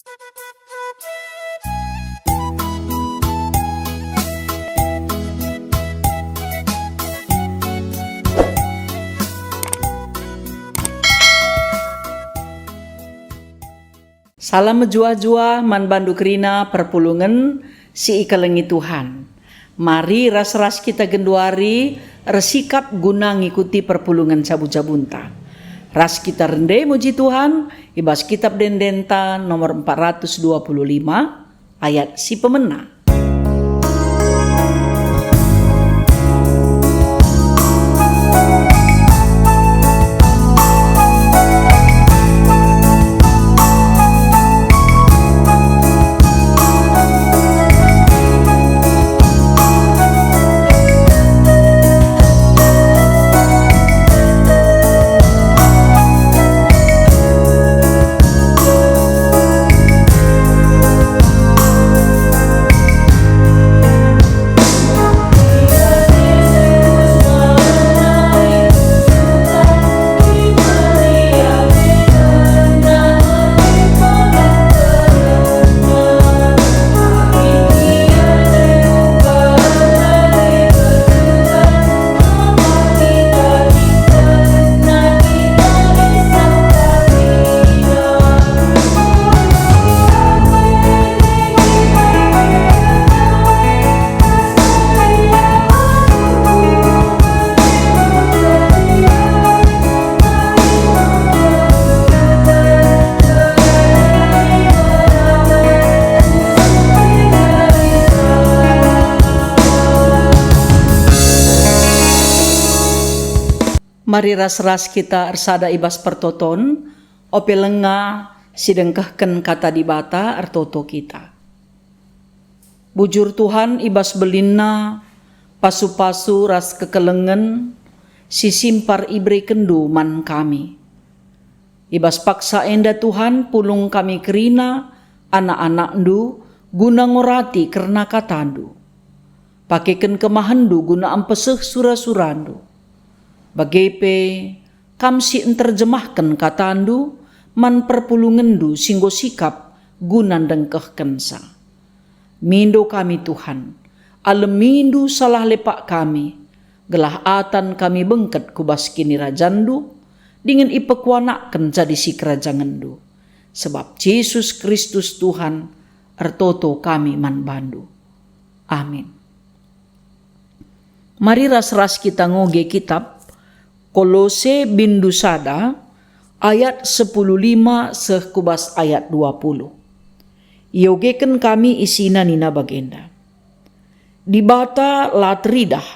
Salam jua-jua man bandu kerina perpulungan si ikalengi Tuhan. Mari ras-ras kita genduari resikap guna ngikuti perpulungan sabu-jabunta. Ras kita rende muji Tuhan, ibas kitab Dendenta nomor 425 ayat si pemena. Mari ras-ras kita ersada ibas pertoton, ope lenga sidengkahken kata dibata ertoto kita. Bujur Tuhan ibas belinna, pasu-pasu ras kekelengen, si simpar ibre kendu man kami. Ibas paksa enda Tuhan pulung kami kerina, anak-anak ndu, guna ngorati kerna katandu. Pakeken kemahandu guna ampeseh sura-surandu. Bagepe kamsi enterjemahkan katandu man perpulungendu singgo sikap gunan dengkehken sa. Mindo kami Tuhan, alemindo salah lepak kami, gelah atan kami bengket kubas kini rajandu, dengan ipekuanaken jadi si kerajangendu. Sebab Yesus Kristus Tuhan ertoto kami man bandu. Amin. Mari ras-ras kita ngoge kitab Kolose bindu sada ayat 10:5 sekubas ayat 20. Iogeken kami isina nina bagenda. Dibata la teridah.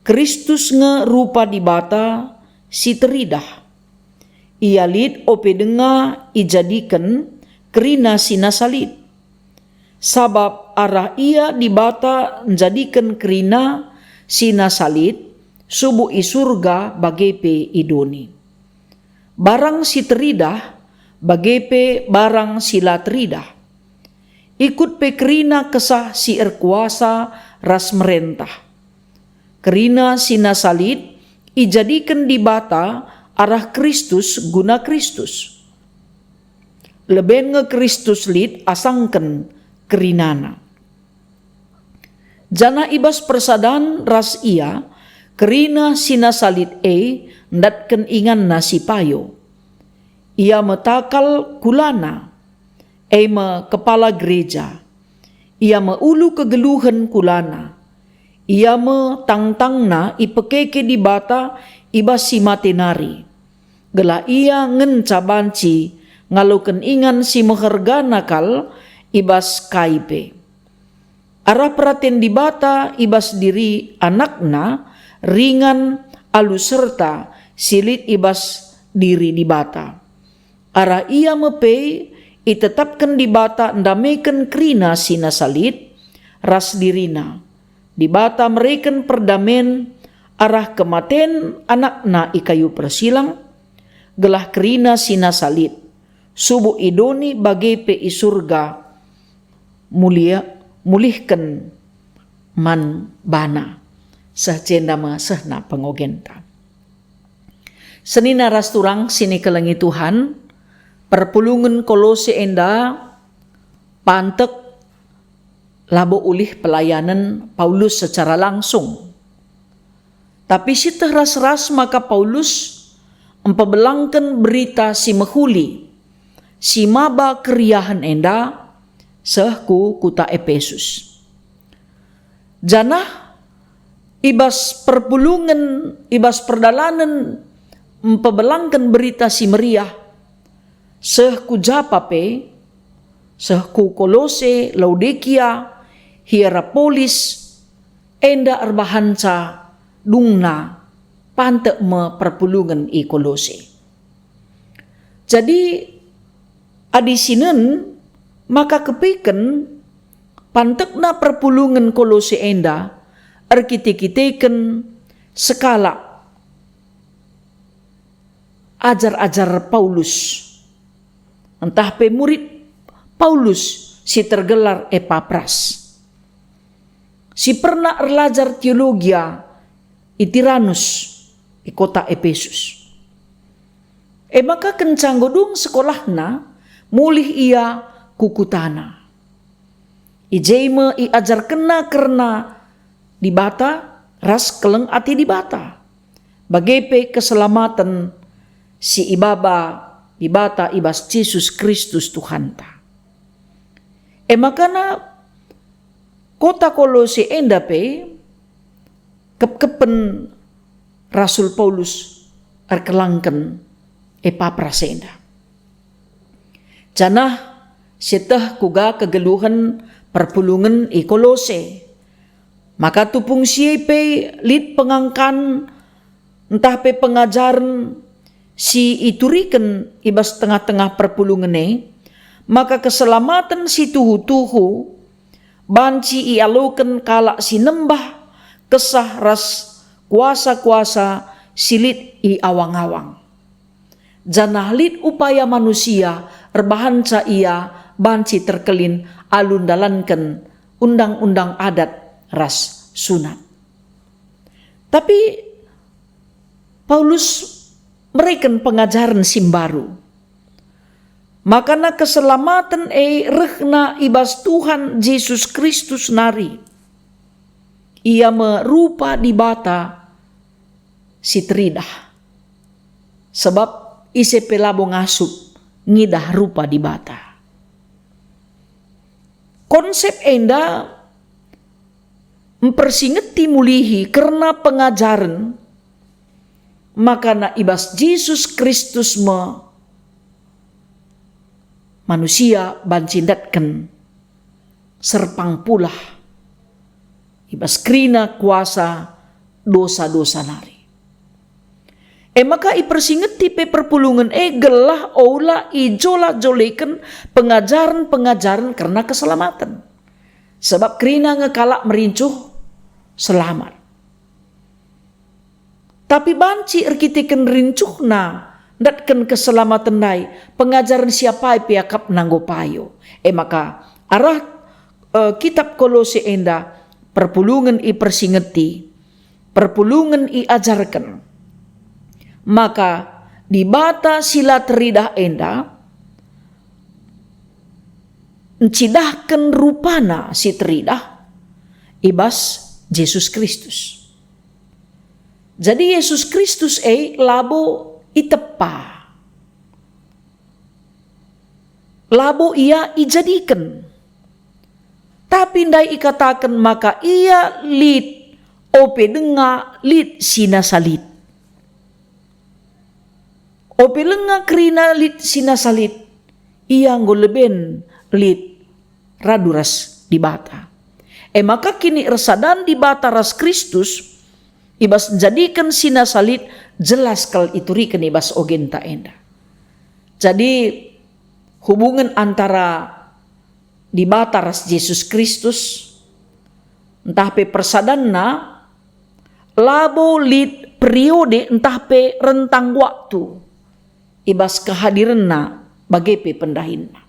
Kristus nge rupa dibata si teridah. Ia lid ope denga ijadikan kerina sina salid. Sabab arah ia dibata menjadikan kerina sina salid subuh i surga bagepe idoni. Barang si teridah, bagepe barang sila teridah. Ikut pe kerina kesah si erkuasa ras merentah. Kerina sina salid, ijadikan dibata arah Kristus guna Kristus. Leben nge Kristus lid asangken kerinana. Jana ibas persadan ras ia, kerina sina salid ndatken ingan nasi payo. Ia metakal kulana, me kepala gereja. Ia meulu kegeluhan kulana. Ia me tangtangna ipekeke di bata ibas si matenari. Gela ia ngenca banci ngaloken ingan si meherga nakal ibas kaipe. Arah peraten di bata ibas diri anakna ringan alu serta silit ibas diri di bata. Arah ia mepe itetapkan di bata ndameken kerina sina salit ras dirina. Di bata mereken perdamen arah kematen anakna ikayu persilang gelah kerina sina salit. Subuh idoni bagepe i surga mulihkan man bana. Sahcenda ma sehna pengogenta. Senina ras turang sini kelengi Tuhan, perpulungan Kolose enda pantek labo ulih pelayanan Paulus secara langsung. Tapi si ras maka Paulus empabelangkan berita si mahuli, si maba keriahan enda sehku kuta Efesus. Janah ibas perpulungan, ibas perdalanan empabelangkan berita si meriah sehku Japape, sehku Kolose, Laodikia, Hierapolis, enda arbahanca dungna pantek me perpulungan i Kolose. Jadi adisinen maka kepiken pantekna perpulungan Kolose enda arkite-kiteken sekala ajar-ajar Paulus. Entah pe murid Paulus si tergelar Epapras. Si pernah belajar teologia i Tiranus i kota Efesus. Maka kencang godung sekolahna mulih ia kukutana. Ijeme i ajar kena karena di bata ras keleng ati di bata. Bagepe keselamatan si ibaba di bata ibas Yesus Kristus Tuhanta. Makana kota Kolose endape kepen Rasul Paulus arkelangken Epapras enda. Janah seteh kuga kegeluhan perpulungan i Kolose. Maka tupung siepe lid pengangkan entah pe pengajaran si ituriken ibas tengah-tengah perpulungane, maka keselamatan si tuhu-tuhu banci ialuken kalak si nembah kesah ras kuasa-kuasa silit i awang-awang. Janah lid upaya manusia erbahanca ia banci terkelin alun dalanken undang-undang adat ras sunat. Tapi Paulus mereken pengajaran simbaru. Makana keselamatan rehna ibas Tuhan Yesus Kristus nari. Ia merupa di bata si teridah. Sebab ise pelabo ngasup ngidah rupa di bata. Konsep enda mempersingeti mulihi karena pengajaran makana ibas Yesus Kristus manusia bancindatkan serpang pulah ibas krina kuasa dosa-dosa nari. Maka ipersingeti pe perpulungan gelah oula ijola joleken pengajaran-pengajaran karena keselamatan. Sebab krina ngekalak merincuh selamat. Tapi banci erkiteken rincuhna datken keselamatan nai pengajaran siapa piakap nanggo payo. Maka arah kitab Kolose enda perpulungan i persingeti, perpulungan i ajarkan. Maka di bata sila teridah enda encidahkan rupana si teridah ibas Yesus Kristus. Jadi Yesus Kristus labo itepa. Labo ia ijadikan. Tapi ndai ikatakan maka ia lid ope denga lid sinasalit. Ope lenga krina lid sinasalit. Ia ngoleben lid raduras di bata. Maka kini resadan di bata ras Kristus ibas jadikan sinasalit jelas kal iturikan ibas ogenta enda. Jadi hubungan antara di bata ras Yesus Kristus entah pe persadanna labo lid periode entah pe rentang waktu ibas kehadiranna bagai pe pendahinna.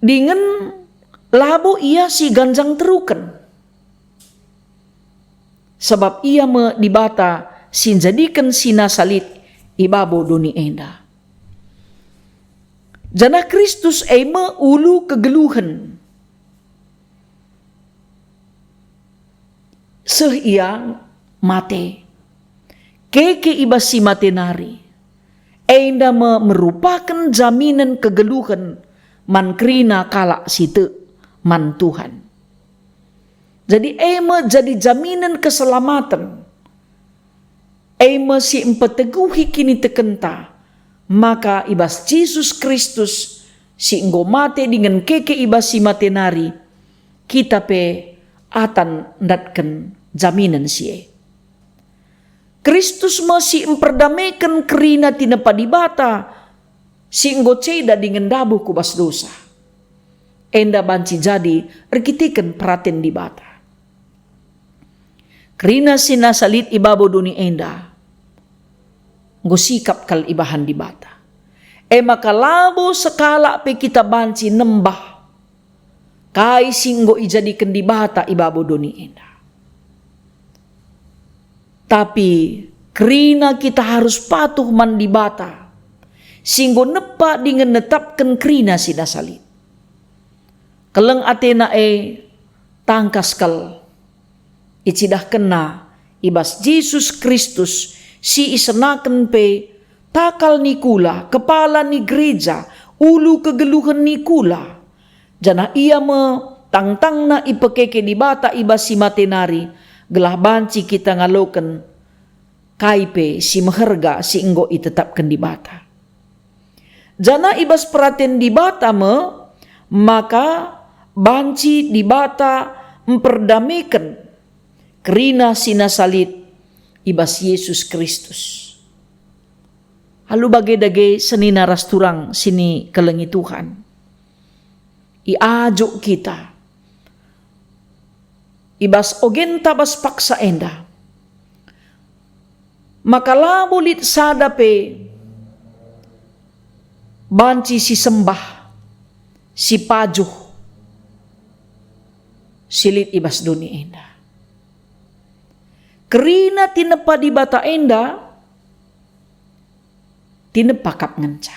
Dengan labo ia si ganjang teruken. Sebab ia dibata sin jadikan sinasalit ibabo doni enda. Jana Kristus ay ulu kegeluhan. Seh ia mate. Keke ibasi matenari. Enda merupakan jaminan kegeluhan man krina kala situ man Tuhan. Jadi jadi jaminan keselamatan. Si empeteguhi kini tekenta. Maka ibas Yesus Kristus si enggo mate dengan keke ibas si matenari. Kita pe atan datken jaminan sie. Kristus masih memperdamaikan kerina tina padibata. Si enggo ceda dengan dabuh kubas dosa. Enda banci jadi rekitikan praten di bata. Kerina sinasalit ibabo duni enda. Nggo sikap kal ibahan di bata. Maka labo sekala pe kita banci nembah. Kai singgo ijadikan di bata ibabo duni enda. Tapi kerina kita harus patuh man di bata. Singgo nepa dengan netapkan kerina sinasalit. Keleng atena tangkas kal. Icidah kena ibas Yesus Kristus si isenaken pe takal nikula, kepala ni gereja, ulu kegeluhan nikula. Jana ia tangtang na ipekeke di bata ibas si matenari, gelah banci kita ngaloken kaipe si meherga si enggo itetapkan di bata. Jana ibas peraten di bata maka banci di bata memperdamaikan kerina sinasalit ibas Yesus Kristus. Halu bage-dage seni naras turang sini kelengi Tuhan. Iajuk kita. Ibas ogen tabas paksa enda. Maka labulit sadape banci si sembah, si pajuh, silit ibas duni enda. Kerina tinepa di bata enda, tinepa kap ngenca.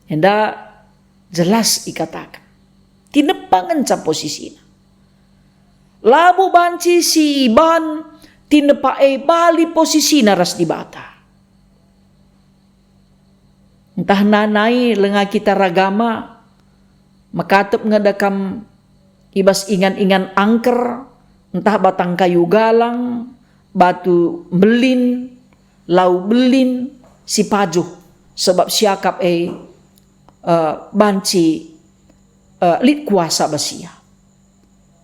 Enda jelas ikatakan. Tinepa ngenca posisinya. Labu banci si iban, tinepa bali posisinya ras di bata. Entah nanai lenga kita ragama, makatep ngedakam ibas ingan-ingan angker, entah batang kayu galang, batu belin, lau belin, si pajuh. Sebab siakap banci lit kuasa basia.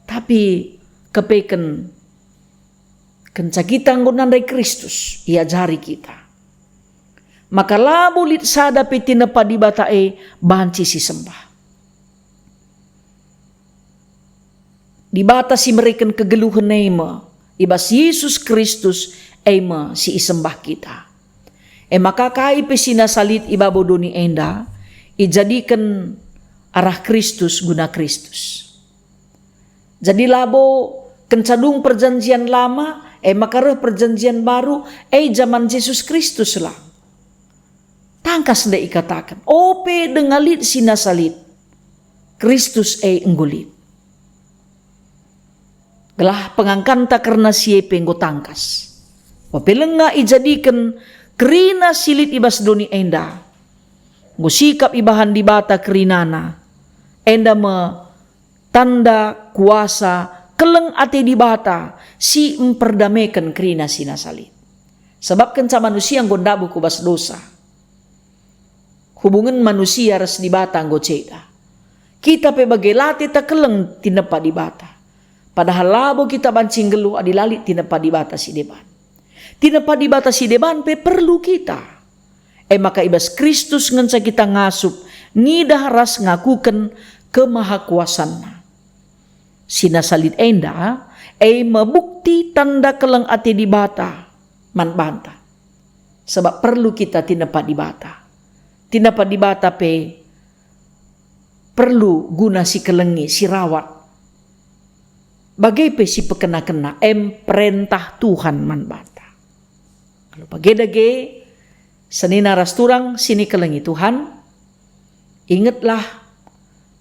Tapi kepeken kenca kita nggonandai Kristus, ia jari kita. Maka labu lit sada pitina padibata banci si sembah. Dibatasi mereka kegeluhan nema ibas Yesus Kristus si isembah kita. Maka kai pesina salit ibabo doni enda ijadikan arah Kristus guna Kristus. Jadi labo kencadung perjanjian lama maka reh perjanjian baru zaman Yesus Kristus lah. Tangkas nda ikatakan ope dengalit sina salit Kristus enggulit. Gelah pengangkanta karena siepe nggo tangkas. Papelenga ijadikan kerina silit ibas doni enda. Nggo sikap ibahan di bata kerinana. Enda tanda kuasa keleng ate di bata si memperdamaikan kerina sina salit. Sebab kenca manusia nggondabu kubas dosa. Hubungan manusia res di bata nggo ceda. Kita pe bagelate ta keleng tinepa di bata. Padahal labo kita bancing geluh adilalit tinepa di bata si deban. Tinepa di bata si deban pe perlu kita. Maka ibas Kristus ngenca kita ngasup ngidah ras ngakuken kemahakuasanna. Sina salit enda mebukti tanda keleng ate di bata man banta. Sebab perlu kita tinepa di bata. Tinepa di bata pe perlu guna si kelengi si rawat. Bagai pe si pekena-kena perintah Tuhan man bata. Kalau bagai-dage Senina rasturang sini kelengi Tuhan, ingatlah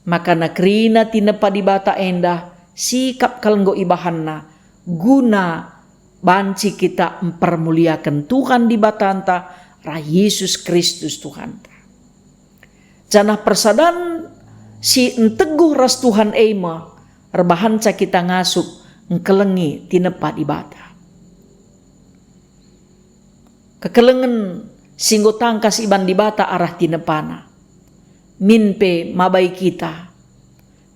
makana kerina tinepa di bata endah sikap kalenggo ibahanna guna banci kita mempermuliakan Tuhan di batanta Rah Yesus Kristus Tuhan. Janah persadan si enteguh ras Tuhan ema rebahanca kita ngasuk engkelengi tinepa di bata. Kekelengen singgo tangkas iban di bata arah tinepana. Minpe mabai kita.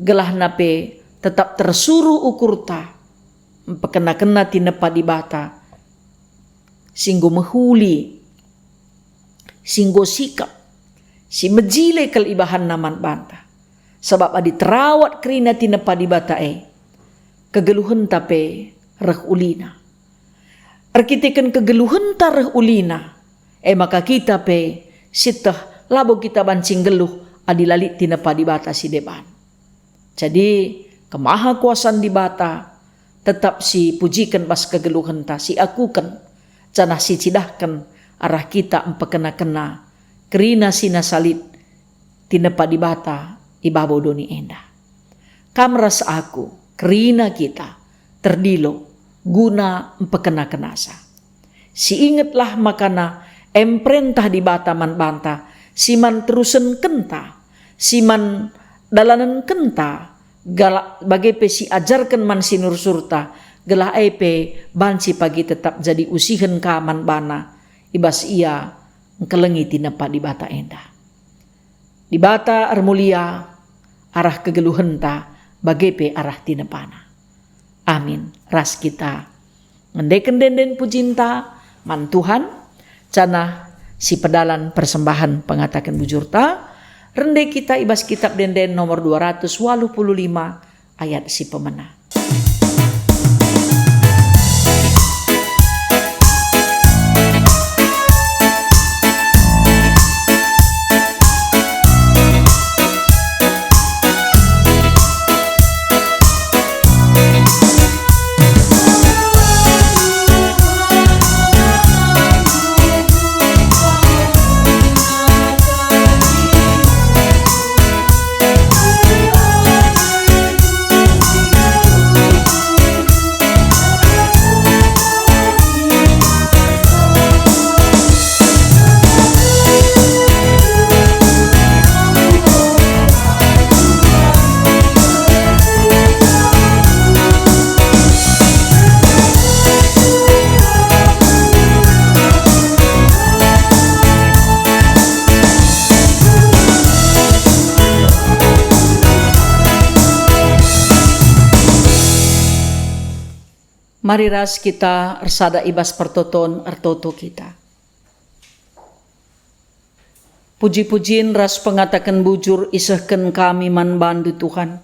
Gelah nape tetap tersuruh ukurta. Empekena-kena tinepa di bata. Singgo mehuli. Singgo sikap. Si mejile kel ibahan naman banta. Sebab adi terawat kerina tinepa di bata kegeluhan tape reh ulina. Arkiteken kegeluhan tareh ulina. Maka kita pe sitah labo kita bancing geluh adilalik tinepa di bata si deban. Jadi kemaha kuasaan di bata tetap si pujikan bas kegeluhan ta si akukan canah si cidahkan arah kita empekena-kena kerina sina salit tinepa di bata ibabo doni endah. Kamras aku kerina kita terdilo guna empekena-kenasa. Si ingatlah makana emprentah di bata man banta, siman terusen kenta, siman dalanan kenta, galak bagai pe si ajarkan man sinur surta, gelah epe banci pagi tetap jadi usihen ka man bana, ibas ia ngkelengi tinepa di bata endah. Di bata armulia arah kegeluhenta bagai pe arah tinepana. Amin. Ras kita ngendeken denden pujinta man Tuhan canah si pedalan persembahan pengatakan bujurta rende kita ibas kitab denden nomor 285 ayat si pemena. Mari ras kita ersada ibas pertoton ertoto kita. Puji-pujiin ras pengatakan bujur isehken kami man bandu Tuhan.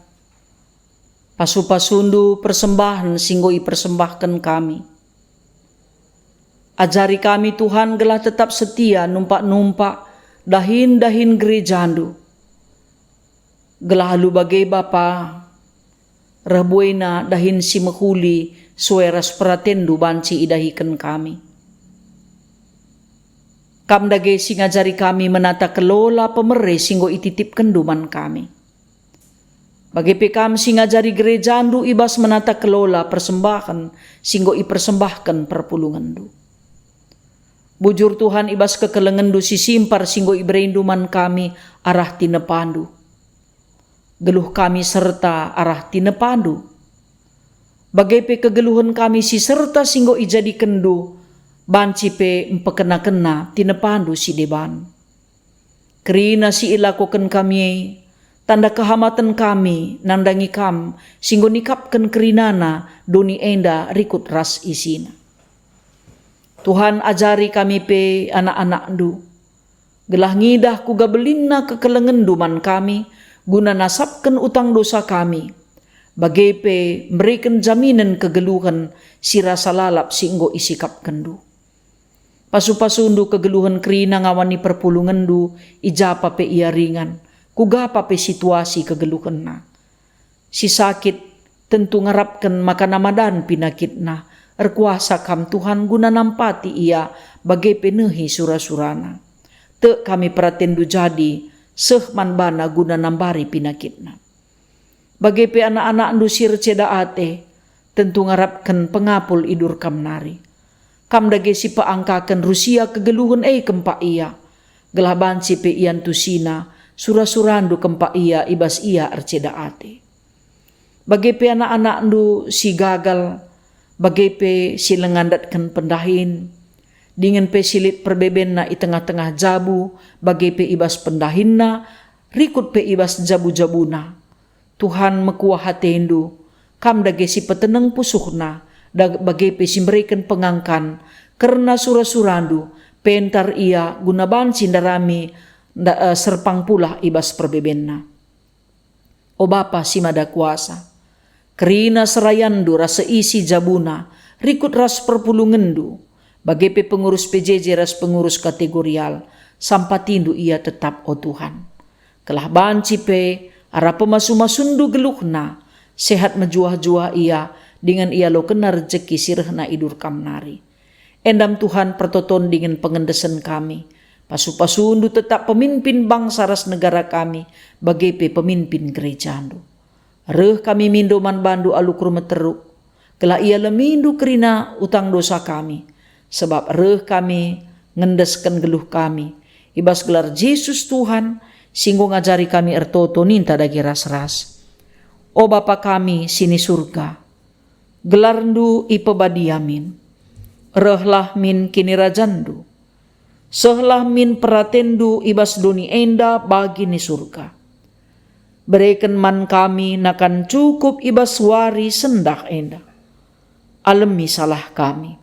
Pasu-pasundu persembahan singgoi persembahkan kami. Ajari kami Tuhan gelah tetap setia numpak-numpak dahin-dahin gerejandu. Gelah halu bagai Bapa rebuena dahin si mehuli sueras pratendu banci idahikan kami. Kam dage singajari kami menata kelola pemere singgo ititip kenduman kami. Bagi pekam singajari gerejandu ibas menata kelola persembahan singgo ipersembahkan perpulungandu. Bujur Tuhan ibas kekelengendu si simpar singgo ibreinduman kami arah tinepandu. Geluh kami serta arah tinepandu. Bagai pe kegeluhan kami si serta singgo ijadi kendu, banci pe empekena-kena tinepandu si deban. Kerina si ilakoken kami, tanda kehamatan kami, nandangi kam, singgo nikapken kerinana, doni enda rikut ras isina. Tuhan ajari kami pe anak-anak du, gelah ngidah ku gabelinna kekelengendu man kami, guna nasabken utang dosa kami. Bagai pe memberikan jaminan kegeluhan si rasa lalap singgo isikap kendu. Pasu-pasundu kegeluhan kerina ngawani perpulungandu ijapa pe ia ringan. Kugapa pe situasi kegeluhan na. Si sakit tentu ngarapkan maka namadan pinakit na. Erkuasa kam Tuhan guna nampati ia bagai penehi sura-surana. Te kami pratendu jadi seh manbana guna nambari pinakitna. Bagai pe anak-anak ndu sirceda ate tentu ngarapkan pengapul idur kam nari. Kam dage si paangkakan Rusia kegeluhun kempa iya. Gelah banci pe ian tusina sura-surandu kempa iya ibas iya arceda ate. Bagai pe anak-anak ndu si gagal, bagai pe si lengandatkan pendahin, dingin pe silit perbebenna i tengah-tengah jabu, bagai pe ibas pendahinna, rikut pe ibas jabu-jabuna. Tuhan mekuah hatendu, kam dage si peteneng pusuhna, bagai pe si memberikan pengangkan, karena sura-surandu, pentar ia gunaban sindarami serpang pula ibas perbebenna. O Bapa si mada kuasa, kerina serayandu rasa isi jabuna, rikut ras perpulungendu, bagai pe pengurus PJJ ras pengurus kategorial, sampatindu ia tetap o Tuhan. Kelah banci pe ara pemasu-masundu geluhna, sehat menjuah-juah ia, dengan ia lo kena rezeki sirhna idur kam nari. Endam Tuhan pertoton dengan pengendesan kami, pasu-pasundu tetap pemimpin bangsa ras negara kami, bagai pe pemimpin gerejandu. Reh kami mindo man bandu alukur meteruk, kelah ia lemindu kerina utang dosa kami, sebab reh kami ngendeskan geluh kami, ibas gelar Yesus Tuhan, singgo ngajari kami ertoto ninta dagi ras-ras. O Bapa kami sini surga, gelarndu ipebadiamin, rehlah min kini rajandu, sehlah min peratendu ibas doni enda bagi ni surga. Berikan man kami nakan cukup ibas wari sendak enda. Alemi salah kami.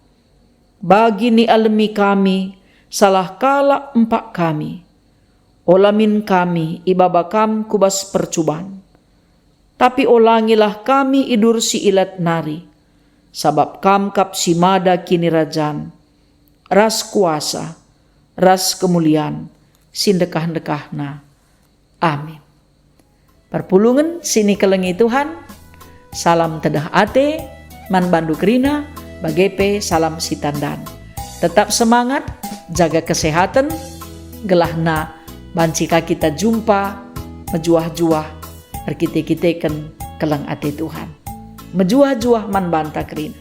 Bagi ni alemi kami, salah kala empak kami. Olamin kami ibabakam kubas percubaan. Tapi olangilah kami idur si ilat nari. Sabab kam kap si mada kini rajan. Ras kuasa, ras kemuliaan, sindekah-dekahna. Amin. Perpulungan sini kelengi Tuhan, salam tedah ate, man bandu kerina, bagepe salam sitandan. Tetap semangat, jaga kesehatan, gelahna bancika kita jumpa, mejuah-juah, berkite-kiteken kelang ate Tuhan. Mejuah-juah man banta kerina.